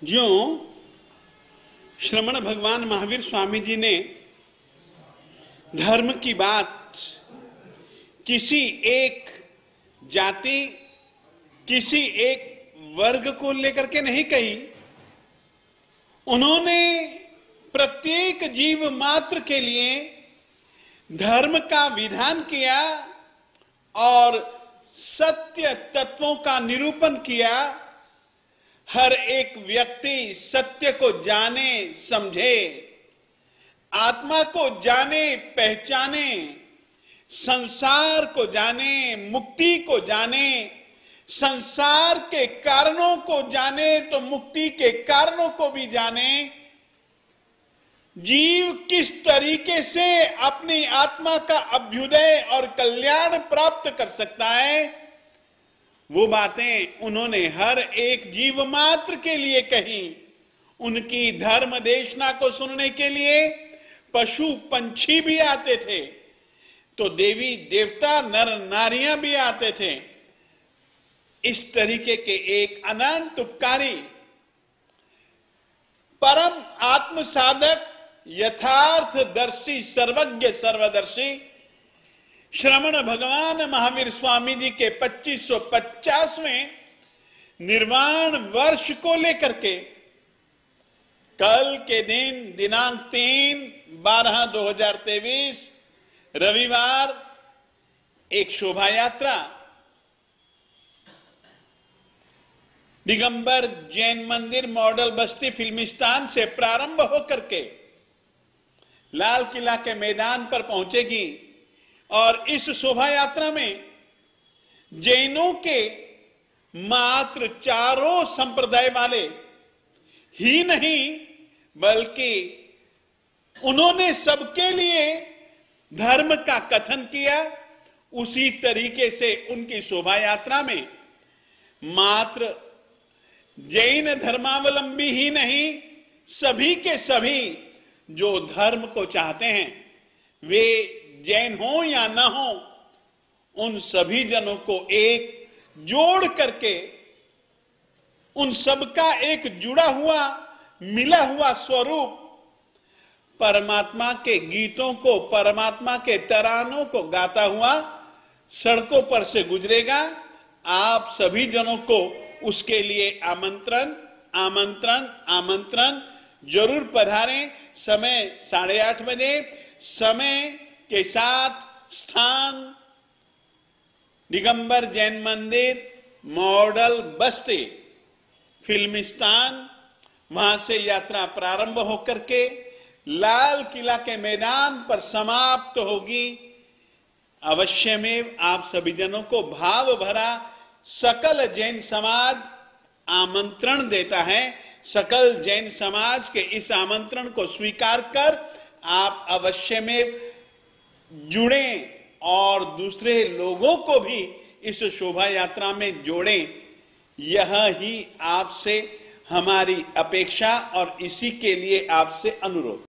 ज्यों श्रमण भगवान महावीर स्वामी जी ने धर्म की बात किसी एक जाति, किसी एक वर्ग को लेकर के नहीं कही। उन्होंने प्रत्येक जीव मात्र के लिए धर्म का विधान किया और सत्य तत्वों का निरूपण किया। हर एक व्यक्ति सत्य को जाने समझे, आत्मा को जाने पहचाने, संसार को जाने, मुक्ति को जाने, संसार के कारणों को जाने तो मुक्ति के कारणों को भी जाने। जीव किस तरीके से अपनी आत्मा का अभ्युदय और कल्याण प्राप्त कर सकता है, वो बातें उन्होंने हर एक जीव मात्र के लिए कही। उनकी धर्म देशना को सुनने के लिए पशु पंछी भी आते थे, तो देवी देवता नर नारियां भी आते थे। इस तरीके के एक अनंत उपकारी परम आत्म साधक यथार्थदर्शी सर्वज्ञ सर्वदर्शी श्रमण भगवान महावीर स्वामी जी के 2550वें निर्वाण वर्ष को लेकर के कल के दिन दिनांक 3/12/2023 रविवार एक शोभा यात्रा दिगंबर जैन मंदिर मॉडल बस्ती फिल्मिस्तान से प्रारंभ होकर के लाल किला के मैदान पर पहुंचेगी। और इस शोभा यात्रा में जैनों के मात्र चारों संप्रदाय वाले ही नहीं, बल्कि उन्होंने सबके लिए धर्म का कथन किया। उसी तरीके से उनकी शोभा यात्रा में मात्र जैन धर्मावलंबी ही नहीं, सभी के सभी जो धर्म को चाहते हैं, वे जैन हो या ना हो, उन सभी जनों को एक जोड़ करके उन सबका एक जुड़ा हुआ मिला हुआ स्वरूप परमात्मा के गीतों को, परमात्मा के तरानों को गाता हुआ सड़कों पर से गुजरेगा। आप सभी जनों को उसके लिए आमंत्रण आमंत्रण आमंत्रण। जरूर पधारें। समय 8:30 बजे। समय के साथ स्थान दिगंबर जैन मंदिर मॉडल बस्ती फिल्मिस्तान। वहां से यात्रा प्रारंभ होकर के लाल किला के मैदान पर समाप्त होगी। अवश्य में आप सभी जनों को भाव भरा सकल जैन समाज आमंत्रण देता है। सकल जैन समाज के इस आमंत्रण को स्वीकार कर आप अवश्य में जुड़ें और दूसरे लोगों को भी इस शोभा यात्रा में जोड़ें। यह ही आपसे हमारी अपेक्षा और इसी के लिए आपसे अनुरोध।